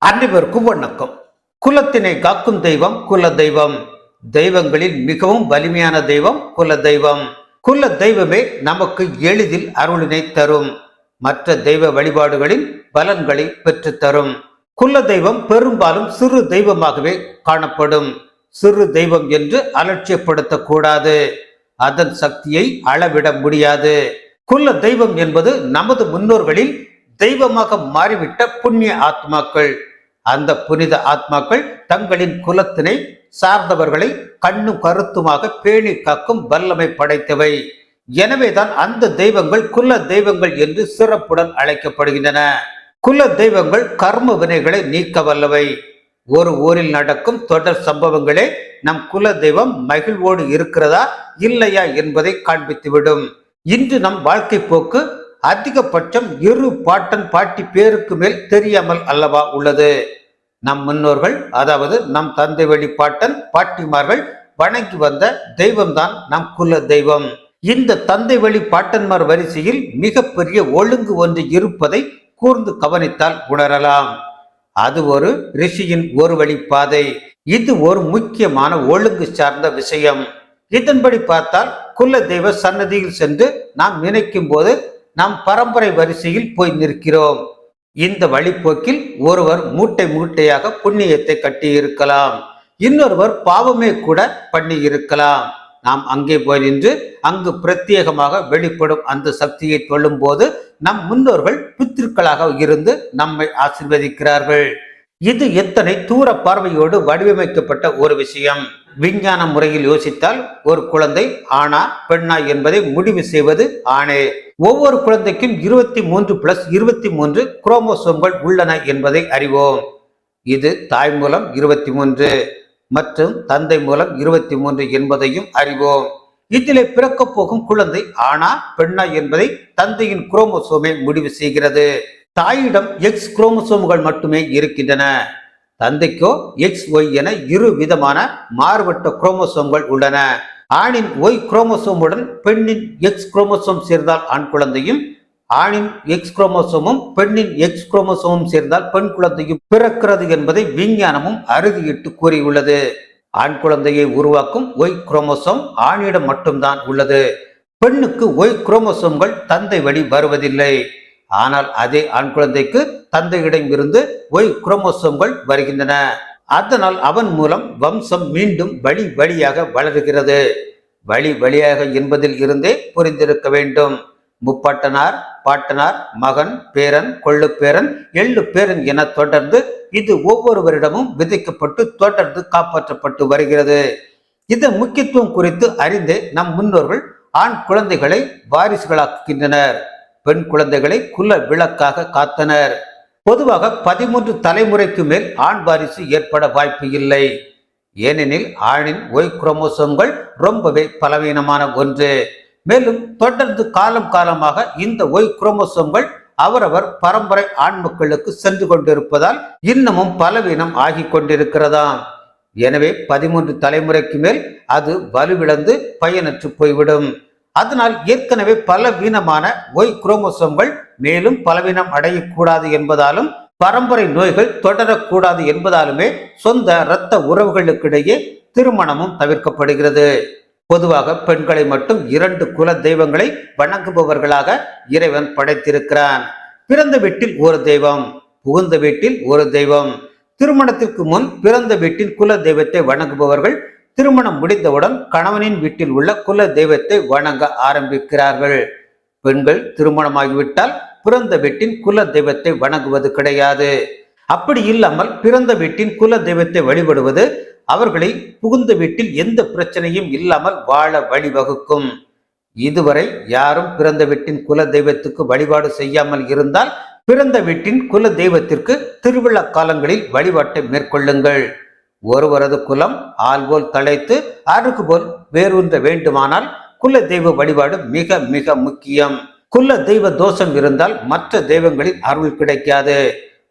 அனைவருக்கும் வணக்கம். குலத்தினை காக்கும் தெய்வம் குல தெய்வம். தெய்வங்களில் மிகவும் வலிமையான தெய்வம் குல தெய்வம். குல தெய்வமே நமக்கு எளிதில் அருளினை தரும். மற்ற தெய்வ வழிபாடுகளின் பலன்களை பெற்று தரும். குல தெய்வம் பெரும்பாலும் சிறு தெய்வமாகவே காணப்படும். சிறு தெய்வம் என்று அலட்சியப்படுத்தக்கூடாது. அதன் சக்தியை அளவிட முடியாது. குல தெய்வம் என்பது நமது முன்னோர்களில் தெய்வமாக மாறிவிட்ட புண்ணிய ஆத்மாக்கள். அந்த புனித ஆத்மாக்கள் தங்களின் குலத்தினை சார்ந்தவர்களை கண்ணும் கருத்துமாக பேணி காக்கும் வல்லமை படைத்தவை. எனவேதான் அந்த தெய்வங்கள் குல தெய்வங்கள் என்று சிறப்புடன் அழைக்கப்படுகின்றன. குல தெய்வங்கள் கர்ம வினைகளை நீக்க வல்லவை. ஒரு ஊரில் நடக்கும் தொடர் சம்பவங்களே நம் குல தெய்வம் மகிழ்வோடு இருக்கிறதா இல்லையா என்பதை காண்பித்துவிடும். இன்று நம் வாழ்க்கை போக்கு அதிகபட்சம் இரு பாட்டன் பாட்டி பேருக்கு மேல் தெரியாமல் அல்லவா உள்ளது. நம் முன்னோர்கள், அதாவது நம் தந்தை வழி பாட்டன் பாட்டிமார்கள் வணங்கி வந்த தெய்வம்தான் நம் குல தெய்வம். இந்த தந்தை வழி பாட்டன்மார் வரிசையில் மிகப்பெரிய ஒழுங்கு ஒன்று இருப்பதை கூர்ந்து கவனித்தால் உணரலாம். அது ஒரு ரிஷியின் ஒரு வழி பாதை. இது ஒரு முக்கியமான ஒழுங்கு சார்ந்த விஷயம். இதன்படி பார்த்தால் குல தெய்வ சன்னதியில் சென்று நாம் நினைக்கும் போது நாம் பரம்பரை வரிசையில் போய் நிற்கிறோம். இந்த வழிப்போக்கில் ஒருவர் மூட்டை மூட்டையாக புண்ணியத்தை கட்டி இருக்கலாம், இன்னொருவர் பாவமே கூட பண்ணி இருக்கலாம். நாம் அங்கே போய் நின்று அங்கு பிரத்யேகமாக வெளிப்படும் அந்த சக்தியை சொல்லும் போது நம் முன்னோர்கள் பித்திருக்களாக இருந்து நம்மை ஆசீர்வதிக்கிறார்கள். இது எத்தனை தூர பார்வையோடு வடிவமைக்கப்பட்ட ஒரு விஷயம். விஞ்ஞான முறையில் யோசித்தால் ஒரு குழந்தை ஆணா பெண்ணா என்பதை முடிவு செய்வது ஆணே. ஒவ்வொரு குழந்தைக்கும் 23+23 குரோமோசோம்கள் உள்ளன என்பதை அறிவோம். இது தாய் மூலம் 23 மற்றும் தந்தை மூலம் 23 என்பதையும் அறிவோம். இதிலே பிறக்க போகும் குழந்தை ஆணா பெண்ணா என்பதை தந்தையின் குரோமோசோமை முடிவு செய்கிறது. தாயிடம் எக்ஸ் குரோமோசோம்கள் மட்டுமே இருக்கின்றன. தந்தைக்கோ XY என இரு விதமான மாறுபட்ட குரோமோசோம்கள் உள்ளன. ஆணின் Y குரோமோசோமுடன் பெண்ணின் X குரோமோசோம் சேர்ந்தால் ஆண் குழந்தையும், ஆணின் X குரோமோசோமும் பெண்ணின் X குரோமோசோமும் சேர்ந்தால் பெண் குழந்தையும் பிறக்கிறது என்பதை விஞ்ஞானமும் அறுதியிட்டு கூறியுள்ளது. ஆண் குழந்தையை உருவாக்கும் Y குரோமோசோம் ஆணிடம் மட்டும்தான் உள்ளது. பெண்ணுக்கு Y குரோமோசோம்கள் தந்தை வழி வருவதில்லை. ஆனால் அதே ஆண் குழந்தைக்கு தந்தையிடம் இருந்து Y குரோமோசோம்கள் வருகின்றன. அதனால் அவன் மூலம் வம்சம் மீண்டும் வழி வழியாக வளர்கிறது. வழி வழியாக என்பதில் இருந்தே புரிந்திருக்க வேண்டும். முப்பாட்டனார், பாட்டனார், மகன், பேரன், கொள்ளு பேரன், எள்ளு பேரன் என தொடர்ந்து இது ஒவ்வொருவரிடமும் விதைக்கப்பட்டு தொடர்ந்து காப்பாற்றப்பட்டு வருகிறது. இதன் முக்கியத்துவம் குறித்து அறிந்தே நம் முன்னோர்கள் ஆண் குழந்தைகளை வாரிசுகளாக்குகின்றனர், பெண் குழந்தைகளை குல விளக்காக காத்தனர். பொதுவாக 13 தலைமுறைக்கு மேல் ஆண் வாரிசு ஏற்பட வாய்ப்பு இல்லை. ஏனெனில் ஆணின் Y குரோமோசோம்கள் ரொம்பவே பலவீனமான ஒன்று. மேலும் தொடர்ந்து காலம் காலமாக இந்த Y குரோமோசோம்கள் அவரவர் பரம்பரை ஆண் மக்களுக்கு சென்று கொண்டிருப்பதால் இன்னமும் பலவீனம் ஆகி கொண்டிருக்கிறதாம். எனவே 13 தலைமுறைக்கு மேல் அது வலுவிழந்து பயனற்று போய்விடும். அதனால் ஏற்கனவே பலவீனமான Y குரோமோசோம்கள் மேலும் பலவீனம் அடையக்கூடாது என்பதாலும் பரம்பரை நோய்கள் தொடரக்கூடாது என்பதாலுமே சொந்த இரத்த உறவுகளுக்கிடையே திருமணமும் தவிர்க்கப்படுகிறது. பொதுவாக பெண்களை மட்டும் 2 குல தெய்வங்களை வணங்குபவர்களாக இறைவன் படைத்திருக்கிறான். பிறந்த வீட்டில் ஒரு தெய்வம், புகுந்த வீட்டில் ஒரு தெய்வம். திருமணத்திற்கு முன் பிறந்த வீட்டின் குல தெய்வத்தை வணங்குபவர்கள் திருமணம் முடிந்தவுடன் கணவனின் வீட்டில் உள்ள குல தெய்வத்தை வணங்க ஆரம்பிக்கிறார்கள். பெண்கள் திருமணமாகிவிட்டால் பிறந்த வீட்டின் குல தெய்வத்தை வணங்குவது கிடையாது. அப்படி இல்லாமல் பிறந்த வீட்டின் குல தெய்வத்தை வழிபடுவது அவர்களை புகுந்த வீட்டில் எந்த பிரச்சனையும் இல்லாமல் வாழ வழிவகுக்கும். இதுவரை யாரும் பிறந்த வீட்டின் குல தெய்வத்துக்கு வழிபாடு செய்யாமல் இருந்தால் பிறந்த வீட்டின் குல தெய்வத்திற்கு திருவிழா காலங்களில் வழிபாட்டை மேற்கொள்ளுங்கள். ஒருவரது குலம் ஆள் போல் தழைத்து அருகு போல் வேரூன்ற வேண்டுமானால் குல தெய்வ வழிபாடு மிக மிக முக்கியம். குல தெய்வ தோஷம் இருந்தால் மற்ற தெய்வங்களின் அருள் கிடைக்காது.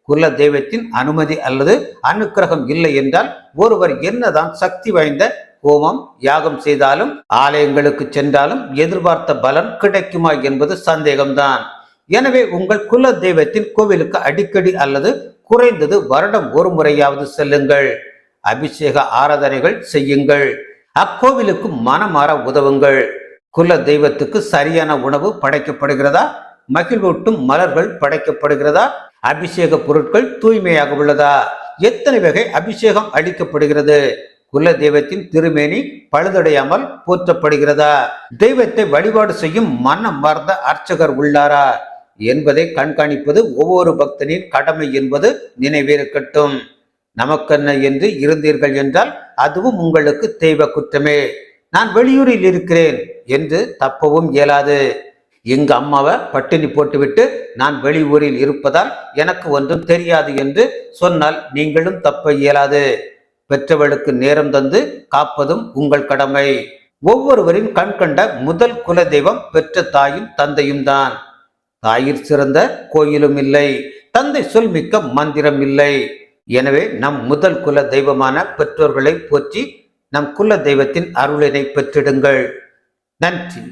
குல தெய்வத்தின் அனுமதி அல்லது அனுக்கிரகம் இல்லை என்றால் ஒருவர் என்னதான் சக்தி வாய்ந்த ஹோமம் யாகம் செய்தாலும் ஆலயங்களுக்கு சென்றாலும் எதிர்பார்த்த பலன் கிடைக்குமா என்பது சந்தேகம்தான். எனவே உங்கள் குல தெய்வத்தின் கோவிலுக்கு அடிக்கடி அல்லது குறைந்தது வருடம் ஒரு முறையாவது செல்லுங்கள். அபிஷேக ஆராதனைகள் செய்யுங்கள். அக்கோவிலுக்கு மனமாற உதவுங்கள். குல தெய்வத்துக்கு சரியான உணவு படைக்கப்படுகிறதா? மகிழ்வூட்டும் மலர்கள் படைக்கப்படுகிறதா? அபிஷேக பொருட்கள் தூய்மையாக உள்ளதா? எத்தனை வகை அபிஷேகம் அளிக்கப்படுகிறது? குல தெய்வத்தின் திருமேனி பழுதடையாமல் போற்றப்படுகிறதா? தெய்வத்தை வழிபாடு செய்யும் மனம் மார்ந்த அர்ச்சகர் உள்ளாரா என்பதை கண்காணிப்பது ஒவ்வொரு பக்தனின் கடமை என்பது நினைவிருக்கட்டும். நமக்கென்ன என்று இருந்தீர்கள் என்றால் அதுவும் உங்களுக்கு தெய்வ குற்றமே. நான் வெளியூரில் இருக்கிறேன் என்று தப்பவும் இயலாது. எங்க அம்மாவை பட்டினி போட்டுவிட்டு நான் வெளியூரில் இருப்பதால் எனக்கு ஒன்றும் தெரியாது என்று சொன்னால் நீங்களும் தப்ப இயலாது. பெற்றவளுக்கு நேரம் தந்து காப்பதும் உங்கள் கடமை. ஒவ்வொருவரின் கண் கண்ட முதல் குல தெய்வம் பெற்ற தாயும் தந்தையும் தான். தாயிற் சிறந்த கோயிலும் இல்லை, தந்தை சொல் மிக்க மந்திரம் இல்லை. எனவே நம் முதல் குல தெய்வமான பெற்றோர்களை போற்றி நம் குல தெய்வத்தின் அருளினை பெற்றிடுங்கள். நன்றி.